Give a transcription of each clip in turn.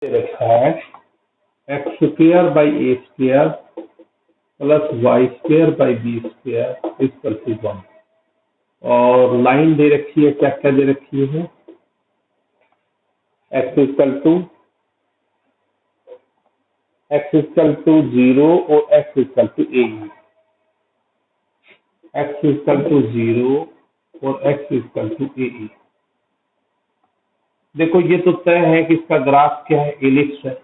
रखा है x square by a square plus y square by b square equal to 1। और line दे रखी है, क्या क्या दे रखी है, एक्स इक्वल टू 0 और x equal to a, x equal to 0 और एक्स इक्वल टू ए। देखो ये तो तय है कि इसका ग्राफ क्या है, एलिप्स है।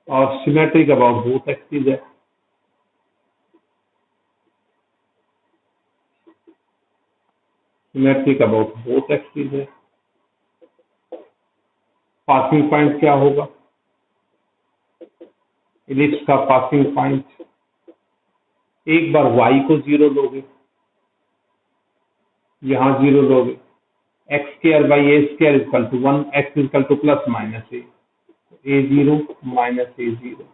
और सिमेट्रिक अबाउट बोथ एक्सिस है। सिमेट्रिक अबाउट बोथ एक्सिस है। पासिंग पॉइंट क्या होगा, इलिप्स का पासिंग पॉइंट, एक बार y को 0 लोगे, यहाँ 0 लोगे, x square by a square equal to 1, x equal to plus minus a 0 minus a 0।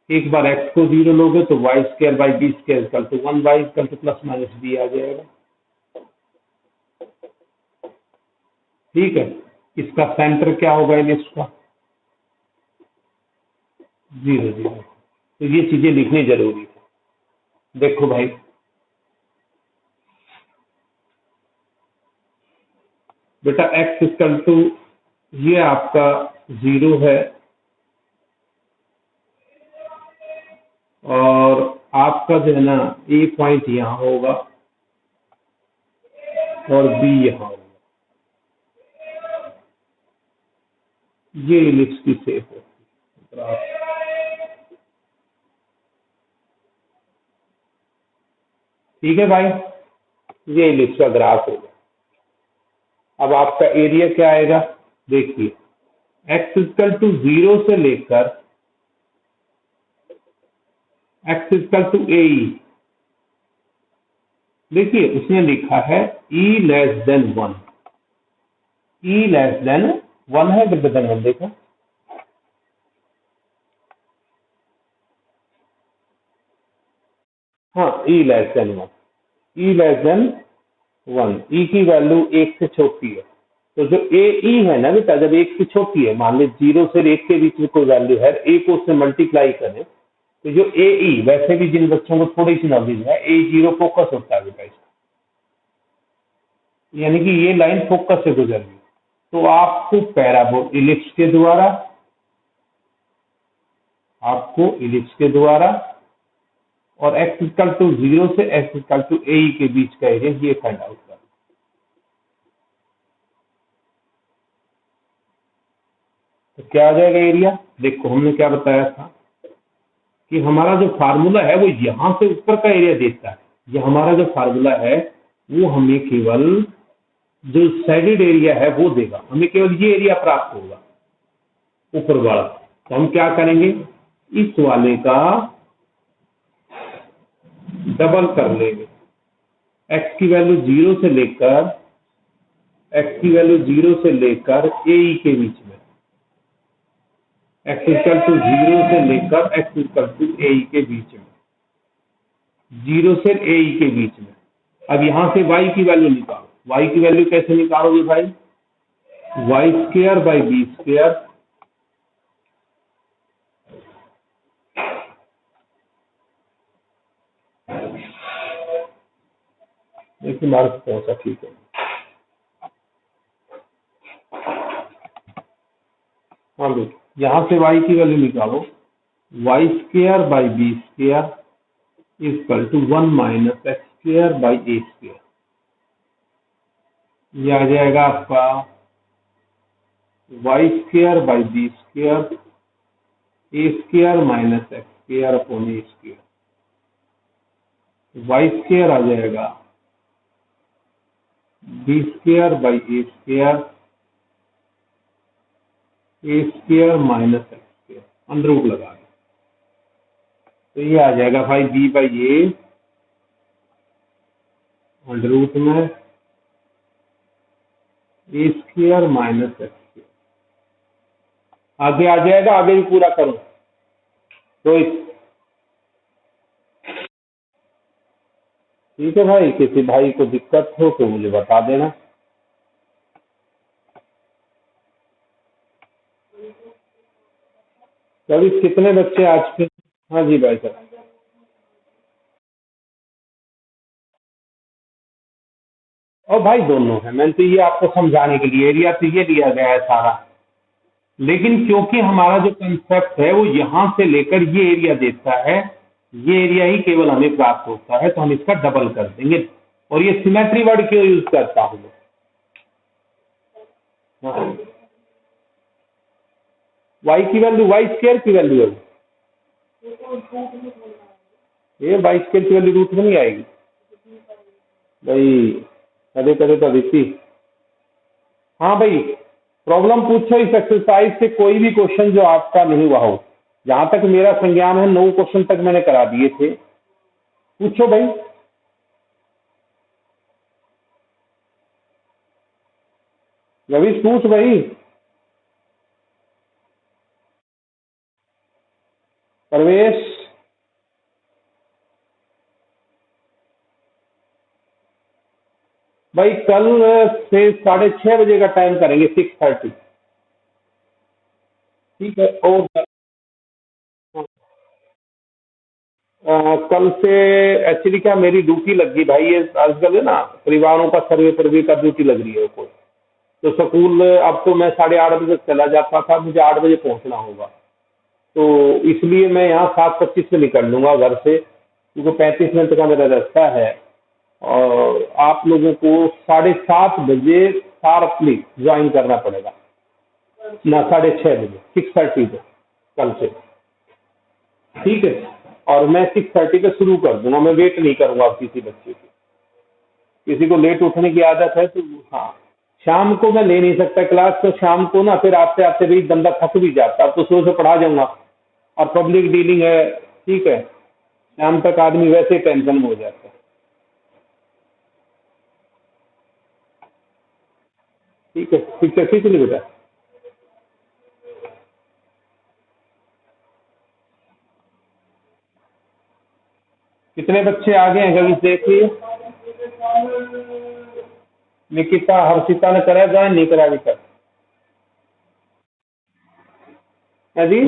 एक बार x को 0 लोगे तो y square by b square equal to 1, y equal to plus minus b आ जाएगा। ठीक है, इसका सेंटर क्या होगा इलिप्स का, 0 0। तो ये चीजें लिखनी जरूरी है। देखो भाई, बेटा x इक्वल टू, ये आपका 0 है और आपका जो है ना ए पॉइंट यहाँ होगा और बी यहाँ होगा। ये इलिप्स की शेप होती है। ठीक है भाई, ये इलिप्स का ग्राफ होगा। अब आपका एरिया क्या आएगा, देखिए x इक्वल टू 0 से लेकर x इक्वल टू ए, देखिए उसने लिखा है e less than 1, e less than 1 है ग्रेटर देन 1, देखो हाँ e less than 1, e less than 1, e की वैल्यू 1 से छोटी है। तो जो ए ई है ना बेटा, जब 1 से छोटी है, मान ली 0 से 1 के बीच में कोई वैल्यू है, ए को उससे मल्टीप्लाई करें तो जो ए ई, वैसे भी जिन बच्चों को थोड़ी सी नॉलेज है, ए 0 फोकस होता है बेटा इसका, यानी कि ये लाइन फोकस से गुजर रही है। तो आपको पैराबोल इलिप्स के द्वारा, आपको इलिप्स के द्वारा और x इक्वल टू 0 से x इक्वल टू ए के बीच का एरिया ये फाइंड आउट करना। तो क्या आ जाएगा एरिया, देखो हमने क्या बताया था कि हमारा जो फार्मूला है वो यहां से ऊपर का एरिया देता है। ये हमारा जो फार्मूला है वो हमें केवल जो शेडेड एरिया है वो देगा, हमें केवल ये एरिया प्राप्त होगा ऊपर वाला। तो हम क्या करेंगे, इस वाले का डबल कर लेंगे, x की वैल्यू 0 से लेकर, x की वैल्यू 0 से लेकर ए के बीच में, x इक्वल टू 0 से लेकर x इक्वल टू ए के बीच में, 0 से ए के बीच में। अब यहां से y की वैल्यू निकालो, y की वैल्यू कैसे निकालोगे भाई, y square by b square देखिए मार्क्स पहुंचा, ठीक है। हाँ बेटा, यहां से y की वैल्यू निकालो, y square by b square equal to 1 minus x square by a square. ये आ जाएगा आपका y square by b square a square minus x square upon a square. Y square आ जाएगा b square by a square minus x square, under root लगा दें। तो ये आ जाएगा y b by a under root में a square minus x square. आगे आ जाएगा, आगे भी पूरा करो रोहित। ठीक है भाई, किसी भाई को दिक्कत हो तो मुझे बता देना। अभी कितने बच्चे आज के? हाँ जी भाई साहब। और भाई दोनों है, मैंने तो ये आपको समझाने के लिए एरिया तो ये दिया गया है सारा, लेकिन क्योंकि हमारा जो कंसेप्ट है वो यहाँ से लेकर ये एरिया देता है, ये एरिया ही केवल हमें प्राप्त होता है, तो हम इसका डबल कर देंगे। और ये सिमेट्री वर्ड क्यों यूज करता हूँ मैं? वाई की वैल्यू वाई स्क्वायर की वैल्यू है, ये वाई स्क्वायर की वैल्यू रूट में नहीं आएगी भाई, कदे कदे तो दिखती। हाँ भाई, प्रॉब्लम पूछो इस एक्सरसाइज से, कोई भी क्वेश्चन जो आपका नहीं हुआ हो। जहां तक मेरा संज्ञान है 9 क्वेश्चन तक मैंने करा दिए थे, पूछो भाई। रवीश पूछ भाई। परवेश, भाई कल से 6:30 बजे का टाइम करेंगे, 6:30। ठीक है। और कल से एक्चुअली क्या मेरी ड्यूटी लग गई भाई, ये आजकल है ना परिवारों का सर्वे परवे का ड्यूटी लग रही है कोई, तो स्कूल अब तो मैं 8:30 बजे चला जाता था, मुझे 8 बजे पहुंचना होगा, तो इसलिए मैं यहाँ 7:25 में निकल लूंगा घर से, क्योंकि 35 मिनट का मेरा रास्ता है। और आप लोगों को 7:30 बजे शार्पली ज्वाइन करना पड़ेगा, ना 6:30 बजे, 6:30 पे कल से। ठीक है। और मैं 6:30 पे शुरू कर दूंगा, मैं वेट नहीं करूंगा अब किसी बच्चे की, किसी को लेट उठने की आदत है तो। हाँ, शाम को मैं ले नहीं सकता क्लास, तो शाम को ना फिर आते आते भी बंदा थक भी जाता, अब तो सुबह से पढ़ा जाऊंगा और पब्लिक डीलिंग है। ठीक है, शाम तक आदमी वैसे टेंशन में हो जाता है। ठीक है, ठीक है, ठीक है बेटा। कितने बच्चे आ गए हैं कभी देखिए। निकिता हर्षिता ने करा ज्वाइन, नहीं करा अभी तक है जी?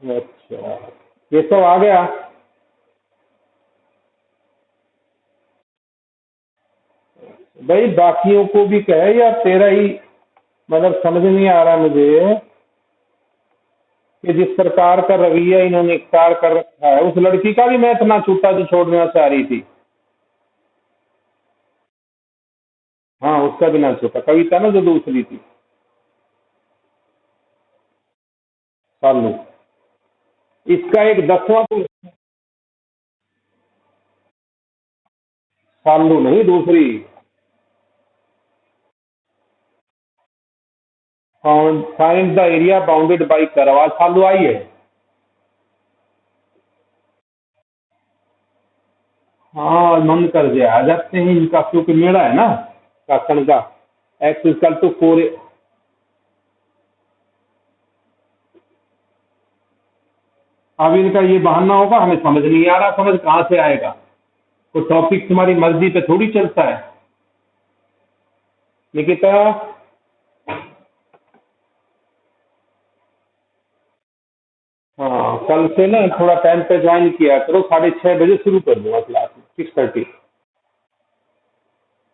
अच्छा, ये सब आ गया। भाई बाकियों को भी कहे, या तेरा ही मतलब समझ नहीं आ रहा मुझे कि जिस प्रकार का रवैया इन्होंने इख्तियार कर रखा है, उस लड़की का भी मैं इतना छूटा जो छोड़ना चाह रही थी। हाँ, उसका भी ना छूटा, कविता ना जो दूसरी थी, सालू। इसका एक 10वां तो, सालू नहीं दूसरी, find the area bounded by करवा, सालू आई है। हाँ, मन कर दिया, आ जाते हैं इनका, क्योंकि मेरा है ना काकण का एक्स इक्वल टू 4। अब इनका ये बहाना होगा, हमें समझ नहीं आ रहा, समझ कहाँ से आएगा? तो टॉपिक तुम्हारी मर्जी पे थोड़ी चलता है। निकिता, हाँ कल से ना थोड़ा टाइम पे ज्वाइन किया करो, 6:30 बजे शुरू कर दूंगा क्लास में, 6:30।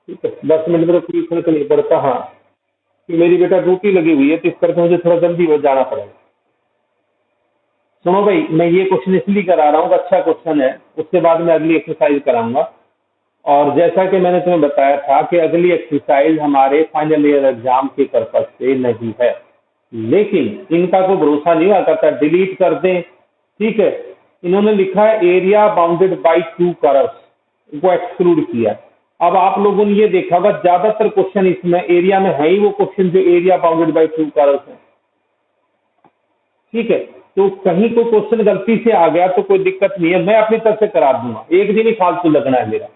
ठीक है, 10 मिनट में तो कोई फर्क नहीं पड़ता। हाँ, कि मेरी बेटा ड्यूटी लगी हुई है, तो इस करके मुझे थोड़ा जल्दी जाना पड़ेगा। सुनो भाई, मैं ये क्वेश्चन इसलिए करा रहा हूँ, अच्छा क्वेश्चन है, उसके बाद मैं अगली एक्सरसाइज कराऊंगा। और जैसा कि मैंने तुम्हें बताया था कि अगली एक्सरसाइज हमारे फाइनल ईयर एग्जाम के पर्पज से नहीं है, लेकिन इनका कोई भरोसा नहीं हुआ करता, डिलीट कर दें। ठीक है, इन्होंने लिखा है एरिया बाउंडेड बाई 2 कर्व्स को एक्सक्लूड किया। अब आप लोगों ने ये देखा होगा ज्यादातर क्वेश्चन इसमें एरिया में है ही वो क्वेश्चन जो एरिया बाउंडेड बाई 2 कर्व्स है। ठीक है, तो कहीं कोई क्वेश्चन गलती से आ गया तो कोई दिक्कत नहीं है, मैं अपनी तरफ से करा दूंगा, एक दिन ही फालतू लगना है मेरा।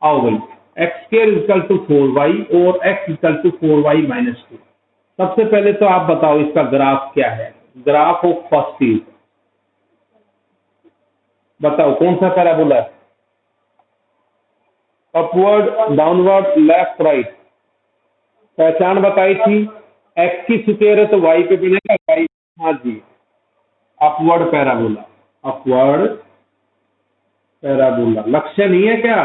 आओ भाई, x square equal to 4y और एक्स इक्वल टू 4y-2। सबसे पहले तो आप बताओ इसका ग्राफ क्या है? ग्राफ ऑफ फर्स्ट चीज बताओ, कौन सा पैराबोला है? Upward, downward, left, right? पहचान बताई थी। एक्स की स्क्वायर है तो वाई पे बनेगा वाई। हाँ जी, अपवर्ड पैराबोला, अपवर्ड पैराबोला लक्ष्य नहीं है क्या?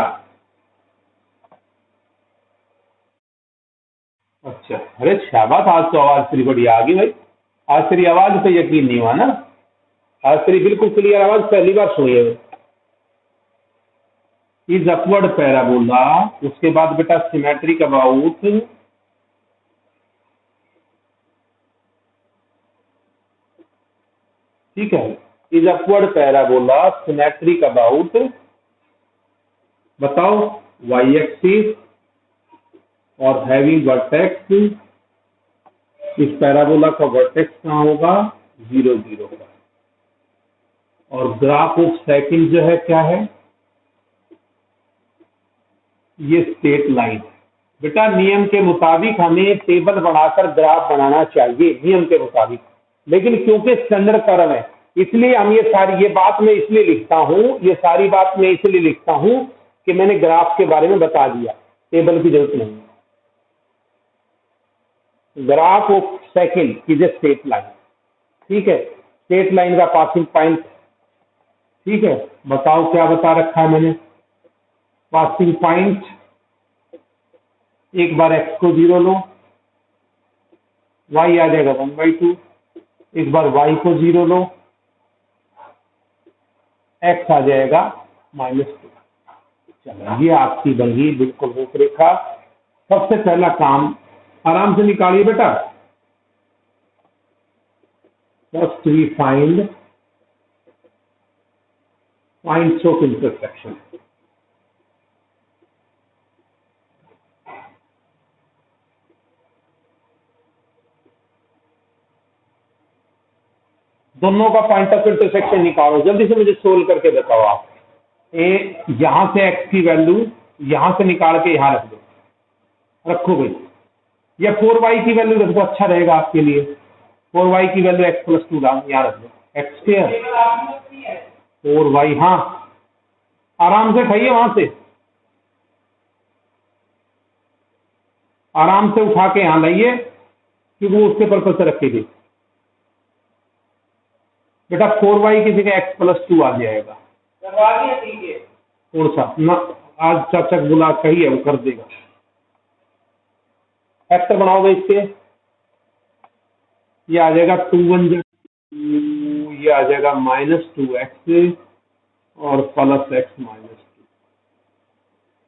अच्छा, अरे शाबाश, आज तो आवाज तेरी बढ़िया आ गई भाई। आज तेरी आवाज पे यकीन नहीं हुआ ना? आज तेरी बिल्कुल क्लियर आवाज पहली बार सुनी है। इज अपवर्ड पैराबोला, उसके बाद बेटा सिमेट्रिक अबाउट, ठीक है, is upward parabola symmetric about, बताओ, वाई एक्सिस और हैविंग वर्टेक्स, इस पैराबोला का वर्टेक्स कहाँ होगा? 0 0 का। और ग्राफ ऑफ सेकंड जो है क्या है? ये स्ट्रेट लाइन है। बेटा नियम के मुताबिक हमें टेबल बनाकर ग्राफ बनाना चाहिए नियम के मुताबिक, लेकिन क्योंकि स्टैंडर्ड कर्व है इसलिए हम ये बात मैं इसलिए लिखता हूं, ये सारी बात मैं इसलिए लिखता हूं कि मैंने ग्राफ के बारे में बता दिया, टेबल की जरूरत नहीं है। Graph of second is a straight line, ठीक है, स्ट्रेट लाइन का पासिंग पॉइंट, ठीक है। बताओ क्या बता रखा है मैंने? पासिंग पॉइंट, एक बार एक्स को 0 लो, वाई आ जाएगा 1/2, एक बार वाई को 0 लो, एक्स आ जाएगा -2। चलो, ये आपकी बन गई बिल्कुल रूपरेखा। सबसे पहला काम आराम से निकालिए बेटा। First we find points of intersection. दोनों का पॉइंट ऑफ इंटरसेक्शन निकालो, जल्दी से मुझे सोल्व करके बताओ आप। यहां से एक्स की वैल्यू यहां से निकाल के यहां रख दो, रखो भाई, या 4y की वैल्यू रख दो, अच्छा रहेगा आपके लिए। 4y की वैल्यू x+2 यहाँ रख दो, एक्स स्क्वायर 4y, हाँ आराम से खाइए, वहां से आराम से उठा के यहां लाइए क्योंकि वो उसके पर्पज से रखी गई। बेटा 4y की जगह x+2 आ जाएगा। कौन सा ना, आज चाचा बुला कही है वो कर देगा। एक्स बनाओगे इसके, ये आ जाएगा 2 1 2, ये आ जाएगा -2x और +x-2।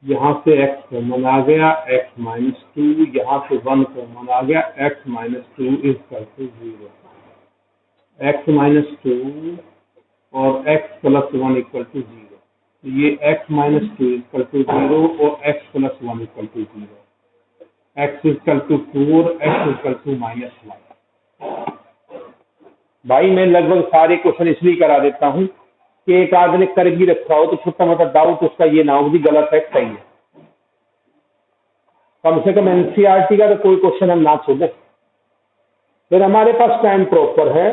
यहाँ से x कॉमन आ गया, x-2, यहाँ से 1 कॉमन आ गया, x-2 is equal to 0। x-2 और x+1 इक्वल टू 0। ये x-2 इक्वल टू 0 और x+1 equal to 0। x equal to 4, x equal to -1। भाई मैं लगभग सारे क्वेश्चन इसलिए करा देता हूं कि एक आदमी ने कर भी रखा हो तो छोटा मोटा डाउट उसका ये ना हो कि गलत है सही है। कम से कम एनसीईआरटी का तो कोई क्वेश्चन हम ना छोड़े, फिर हमारे पास टाइम प्रॉपर है।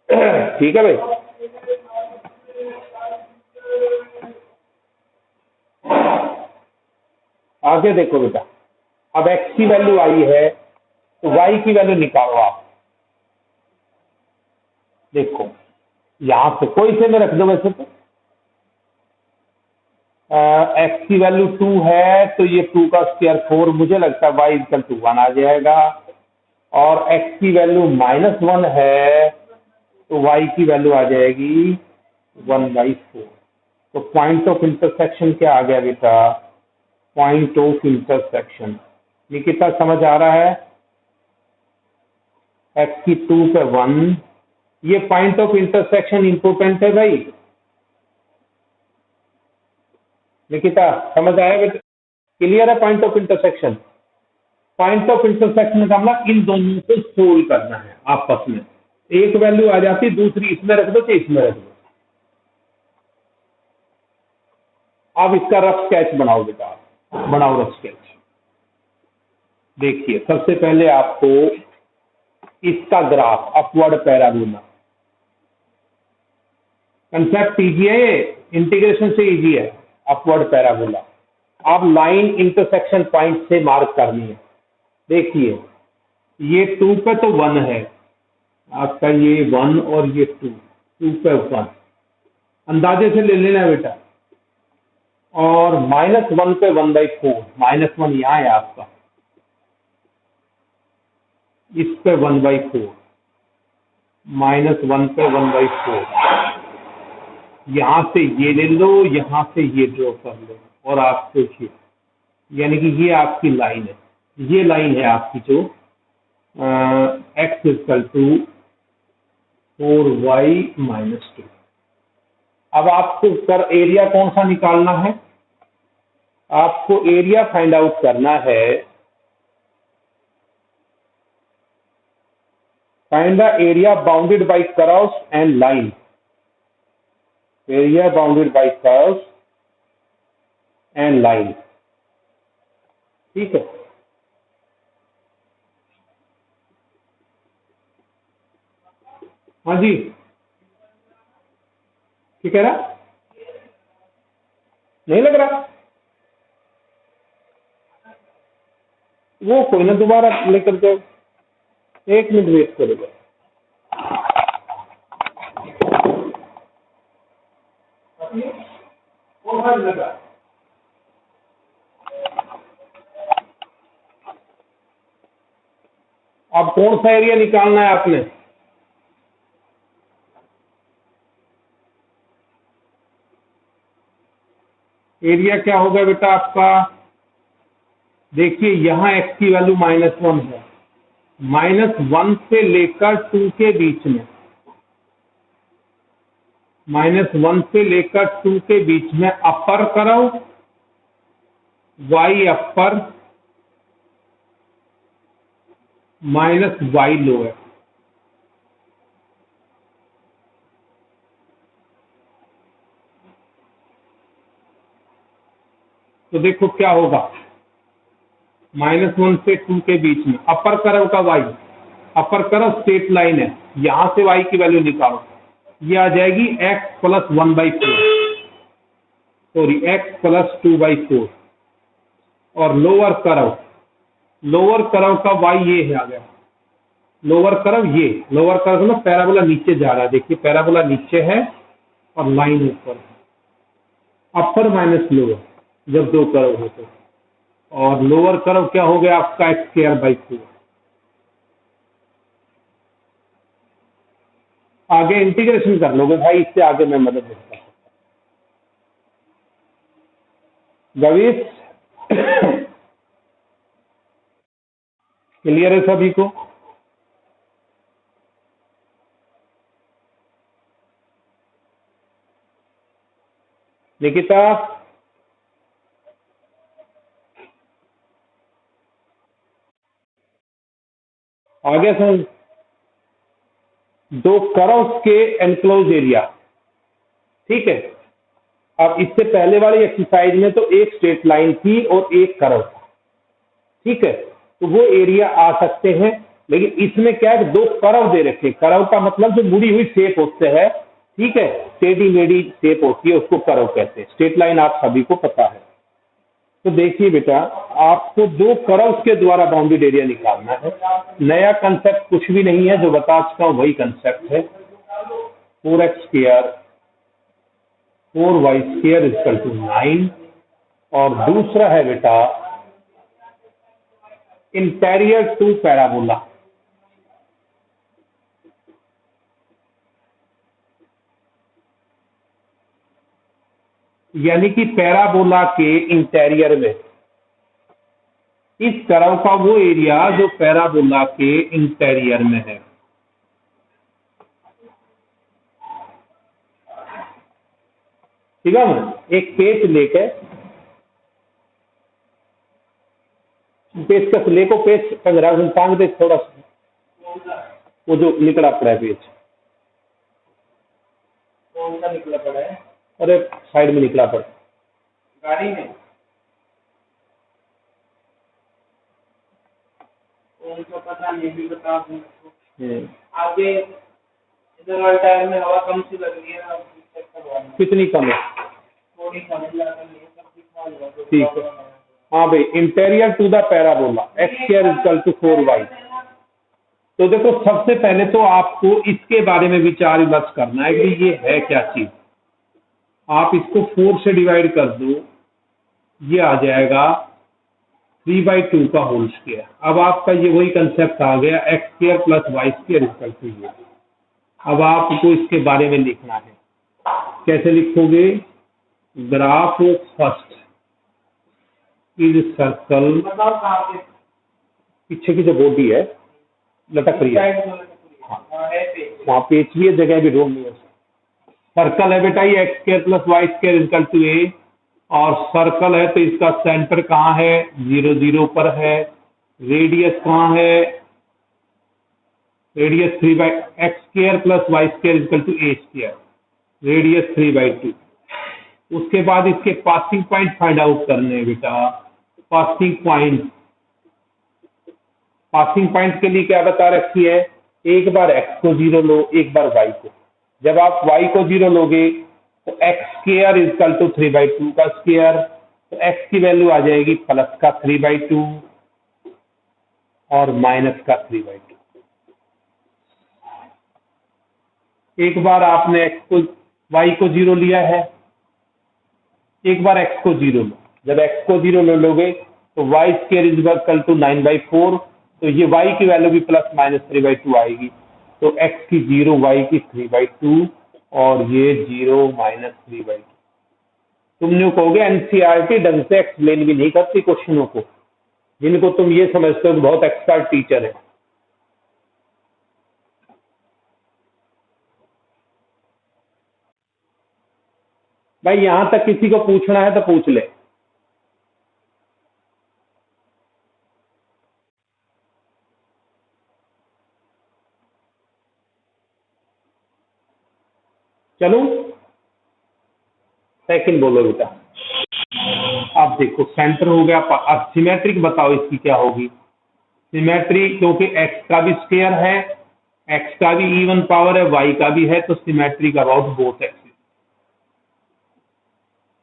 ठीक है भाई, आगे देखो बेटा, अब x की वैल्यू आई है तो y की वैल्यू निकालो आप। देखो यहां से कोई से में रख दो, वैसे तो x की वैल्यू 2 है तो ये 2 का स्क्वायर 4, मुझे लगता है y इक्वल टू 1 आ जाएगा। और x की वैल्यू -1 है तो y की वैल्यू आ जाएगी 1/4। तो पॉइंट ऑफ इंटरसेक्शन क्या आ गया बेटा? पॉइंट ऑफ इंटरसेक्शन, निकिता समझ आ रहा है? x की 2 पे 1, ये पॉइंट ऑफ इंटरसेक्शन इंपोर्टेंट है भाई। निकिता समझ आया बेटा? क्लियर है point of intersection? Point of intersection का मतलब इन दोनों को सोल्व करना है आपस में। एक वैल्यू आ जाती, दूसरी इसमें रख दो तो इसमें रख दो। अब इसका रफ स्केच बनाओ बेटा, बनाओ रफ स्केच। देखिए सबसे पहले आपको इसका graph, upward parabola, concept easy है, इंटीग्रेशन से इजी है। अपवर्ड पैराबोला आप लाइन इंटरसेक्शन पॉइंट से मार्क करनी है। देखिए ये 2 पे तो 1 है आपका, ये 1 और ये 2 पे 1 अंदाजे से ले लेना बेटा। और -1 पे 1/4, -1 यहाँ है आपका, इस पे 1/4, -1 पे 1/4, यहाँ से ये ले लो, यहाँ से ये ड्रॉ कर लो, और आपको ये, यानी कि ये आपकी लाइन है, ये लाइन है आपकी जो x = 4y - 2। अब आपको कर एरिया कौन सा निकालना है, आपको एरिया फाइंड आउट करना है। Find the area bounded by curves and line, area bounded by curves and line, ठीक है। हाँ जी, ठीक है ना, नहीं लग रहा, वो कोई ना दोबारा लेकर जाओ, 1 मिनट वेट करेगा। अब कौन सा एरिया निकालना है आपने, एरिया क्या होगा बेटा आपका, देखिए यहाँ x की वैल्यू -1 है, -1 से लेकर 2 के बीच में, -1 से लेकर 2 के बीच में अपर करो, y अपर -y लोअर। तो देखो क्या होगा, -1 से 2 के बीच में अपर कर्व का y, upper curve straight line है, यहां से y की वैल्यू निकालो, ये आ जाएगी x + 1/4, सॉरी x + 2/4। और लोअर कर्व का y ये है, आ गया लोअर कर्व, ये लोअर कर्व ना पैराबोला नीचे जा रहा है, देखिए पैराबोला नीचे है और लाइन ऊपर है, अपर माइनस लोअर जब 2 कर्व होते हैं। और लोअर कर्व क्या हो गया आपका, x²/4। आगे इंटीग्रेशन कर लोगे भाई, इससे आगे मैं मदद नहीं कर सकता। गवीश क्लियर है सभी को, निकिता आगे समझ, 2 कर्व्स के एनक्लोज एरिया, ठीक है। अब इससे पहले वाली एक्सरसाइज में तो एक स्ट्रेट लाइन थी और एक कर्व था, ठीक है, तो वो एरिया आ सकते हैं। लेकिन इसमें क्या है, 2 कर्व दे रखे, कर्व का मतलब जो मुड़ी हुई शेप होते हैं, ठीक है, टेढ़ी मेढ़ी शेप होती है, उसको कर्व कहते हैं। स्ट्रेट लाइन आप सभी को पता है। तो देखिए बेटा, आपको 2 कर्व्स के द्वारा बाउंडेड एरिया निकालना है। नया कंसेप्ट कुछ भी नहीं है, जो बता चुका हूं वही कंसेप्ट है। 4x² 4y² = 9। और दूसरा है बेटा इंटीरियर टू पैराबोला, यानी कि पैराबोला के इंटीरियर में, इस कर्व का वो एरिया जो पैराबोला के इंटीरियर में है। ठीक है ना, एक पेच लेके, पेचकस लेको, पेच टंग टांग दे थोड़ा सा, वो जो निकला पड़ा है पेच, कौन सा निकला पड़ा है, अरे साइड में निकला पड़ा गाड़ी में, कौन सा पता नहीं, भी बता दूं। आगे इधर वाले टायर में हवा कम सी लग रही है, कितनी कम है, थोड़ी कम है, ठीक है। हाँ भाई, interior two the parabola x² = 4y, तो देखो सबसे पहले तो आपको इसके बारे में विचार विमर्श करना है कि ये है क्या चीज। आप इसको 4 से डिवाइड कर दो, ये आ जाएगा 3/2 का होल स्क्वायर। अब आपका ये वही कंसेप्ट आ गया, x square plus y square equal to ये। अब आपको इसके बारे में लिखना है, कैसे लिखोगे? Graph of first is circle, पीछे की जो बॉडी है लटक रही है, वहां पेच भी है, जगह भी ढूंढनी है। सर्कल है बेटा ये x square plus y square equal to a, और सर्कल है तो इसका सेंटर कहाँ है? 0 0 पर है। रेडियस कहाँ है? Radius 3 x square plus y square equal to a square, radius 3/2। उसके बाद इसके पासिंग पॉइंट फाइंड आउट करने हैं बेटा। पासिंग पॉइंट के लिए क्या बता रखी है? एक बार x को 0 लो, एक बार y को। जब आप y को 0 लोगे तो एक्स स्क्वायर इक्वल टू 3/2 का स्क्वायर, तो x की वैल्यू आ जाएगी प्लस का 3/2 और माइनस का 3/2। एक बार आपने y को 0 लिया है, एक बार x को 0 लो। जब x को 0 ले लोगे तो y square is equal to 9/4, तो ये y की वैल्यू भी प्लस माइनस 3/2 आएगी। तो x की 0, y की 3/2 और ये 0 माइनस 3/2। तुम यूँ कहोगे एनसीईआरटी ढंग से एक्सप्लेन भी नहीं करती क्वेश्चनों को, जिनको तुम ये समझते हो कि बहुत एक्सपर्ट टीचर है। भाई यहां तक किसी को पूछना है तो पूछ ले। चलो सेकंड बोलो बेटा। आप देखो सेंटर हो गया। अब सिमेट्रिक बताओ इसकी क्या होगी? सिमेट्री, क्योंकि x का भी स्क्वायर है, x का भी इवन पावर है, y का भी है, तो symmetric about both axis.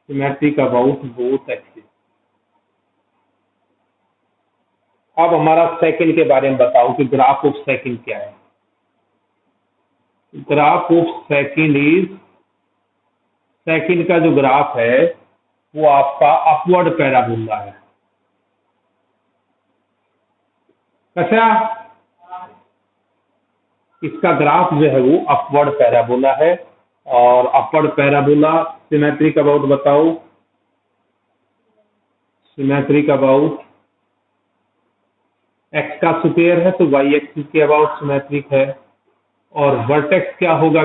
Symmetric about both axis. अब हमारा सेकंड के बारे में बताओ कि ग्राफ ऑफ सेकंड क्या है? Graph of second is, second का जो ग्राफ है वो आपका अपवर्ड पैराबोला है। अच्छा, इसका ग्राफ जो है वो अपवर्ड पैराबोला है, और अपवर्ड पैराबोला सिमेट्रिक अबाउट बताओ। सिमेट्रिक अबाउट एक्स का स्क्वायर है तो वाई एक्सिस के अबाउट सिमेट्रिक है। और वर्टेक्स क्या होगा?